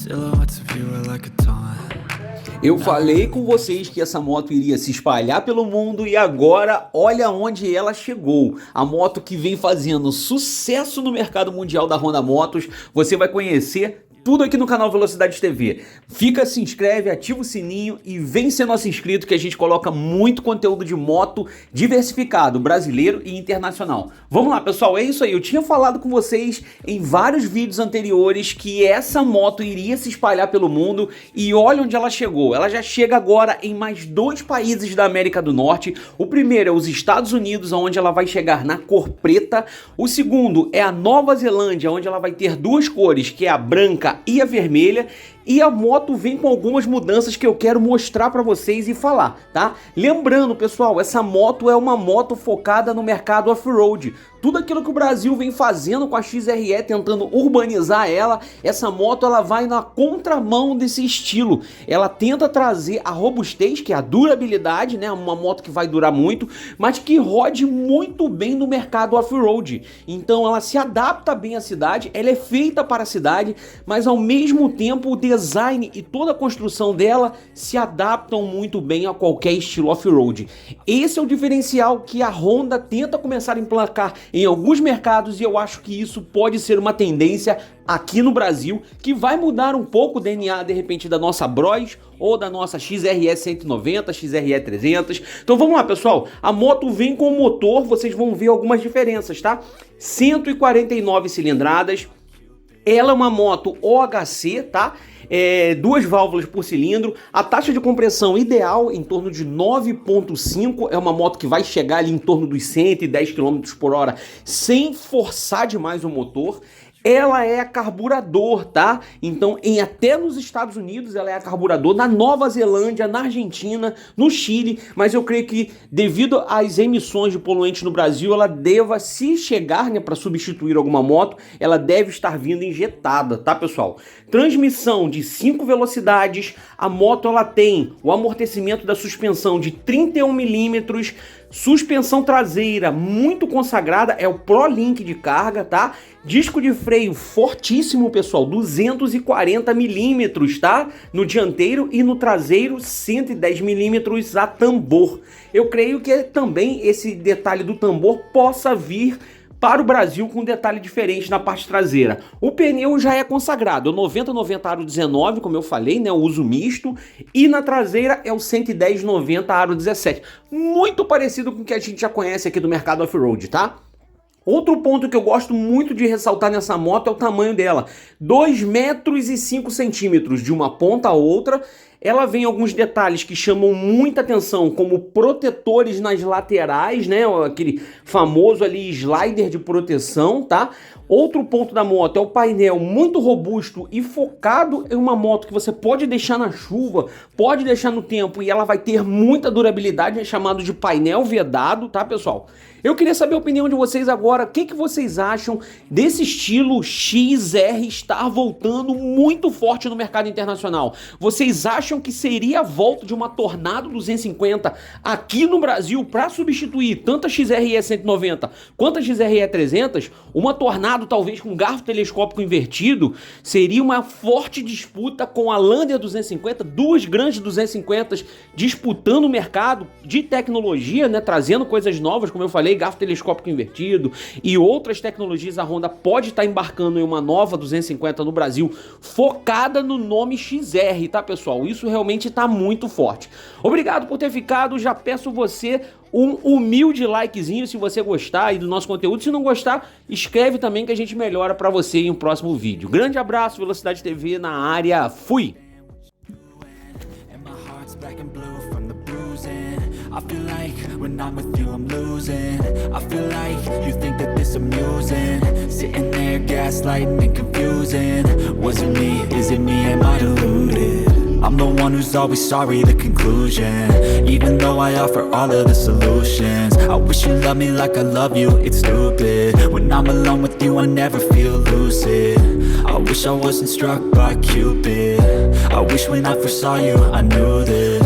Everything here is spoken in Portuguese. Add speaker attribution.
Speaker 1: Silhouettes of you are like a taunt.
Speaker 2: Eu falei com vocês que essa moto iria se espalhar pelo mundo e agora olha onde ela chegou. A moto que vem fazendo sucesso no mercado mundial da Honda Motos, você vai conhecer tudo aqui no canal Velocidade TV. Se inscreve, ativa o sininho e vem ser nosso inscrito que a gente coloca muito conteúdo de moto diversificado, brasileiro e internacional. Vamos lá, pessoal, é isso aí. Eu tinha falado com vocês em vários vídeos anteriores que essa moto iria se espalhar pelo mundo e olha onde ela chegou. Ela já chega agora em mais 2 países da América do Norte. O primeiro é os Estados Unidos, onde ela vai chegar na cor preta. O segundo é a Nova Zelândia, onde ela vai ter 2 cores, que é a branca e a vermelha, e a moto vem com algumas mudanças que eu quero mostrar para vocês e falar, tá? Lembrando, pessoal, essa moto é uma moto focada no mercado off-road. Tudo aquilo que o Brasil vem fazendo com a XRE, tentando urbanizar ela, essa moto ela vai na contramão desse estilo. Ela tenta trazer a robustez, que é a durabilidade, né? Uma moto que vai durar muito, mas que rode muito bem no mercado off-road. Então ela se adapta bem à cidade, ela é feita para a cidade, mas ao mesmo tempo o design e toda a construção dela se adaptam muito bem a qualquer estilo off-road. Esse é o diferencial que a Honda tenta começar a emplacar em alguns mercados e eu acho que isso pode ser uma tendência aqui no Brasil, que vai mudar um pouco o DNA de repente da nossa Bros ou da nossa XRE 190, XRE 300. Então vamos lá, pessoal, a moto vem com o motor, vocês vão ver algumas diferenças, tá? 149 cilindradas, ela é uma moto OHC, tá? 2 válvulas por cilindro, a taxa de compressão ideal em torno de 9.5, é uma moto que vai chegar ali em torno dos 110 km por hora sem forçar demais o motor. Ela é a carburador, tá? Então, até nos Estados Unidos ela é a carburador, na Nova Zelândia, na Argentina, no Chile, mas eu creio que devido às emissões de poluentes no Brasil, ela deva, se chegar, né, para substituir alguma moto, ela deve estar vindo injetada, tá, pessoal? Transmissão de 5 velocidades, a moto ela tem o amortecimento da suspensão de 31 milímetros, suspensão traseira muito consagrada, é o ProLink de carga, tá? Disco de freio fortíssimo, pessoal, 240 milímetros, tá? No dianteiro e no traseiro 110 milímetros a tambor. Eu creio que também esse detalhe do tambor possa vir para o Brasil com um detalhe diferente na parte traseira. O pneu já é consagrado, é o 90/90 aro 19, como eu falei, né, o uso misto, e na traseira é o 110/90 aro 17. Muito parecido com o que a gente já conhece aqui do mercado off-road, tá? Outro ponto que eu gosto muito de ressaltar nessa moto é o tamanho dela. 2,05 metros de uma ponta a outra. Ela vem alguns detalhes que chamam muita atenção, como protetores nas laterais, né? Aquele famoso ali slider de proteção, tá? Outro ponto da moto é o painel muito robusto e focado em uma moto que você pode deixar na chuva, pode deixar no tempo e ela vai ter muita durabilidade, é chamado de painel vedado, tá, pessoal? Eu queria saber a opinião de vocês agora, o que vocês acham desse estilo XR estar voltando muito forte no mercado internacional? Vocês acham que seria a volta de uma Tornado 250 aqui no Brasil para substituir tanto a XRE 190 quanto a XRE 300? Uma Tornado talvez com garfo telescópico invertido seria uma forte disputa com a Lander 250, 2 grandes 250 disputando o mercado de tecnologia, né, trazendo coisas novas, como eu falei, garfo telescópico invertido e outras tecnologias. A Honda pode estar embarcando em uma nova 250 no Brasil, focada no nome XR, tá, pessoal? Isso realmente está muito forte. Obrigado por ter ficado, já peço você um humilde likezinho se você gostar aí do nosso conteúdo. Se não gostar, escreve também que a gente melhora para você em um próximo vídeo. Grande abraço, Velocidade TV na área, fui!
Speaker 1: I feel like when I'm with you I'm losing. I feel like you think that this amusing. Sitting there gaslighting and confusing. Was it me? Is it me? Am I deluded? I'm the one who's always sorry, the conclusion. Even though I offer all of the solutions, I wish you loved me like I love you, it's stupid. When I'm alone with you I never feel lucid. I wish I wasn't struck by Cupid. I wish when I first saw you I knew this.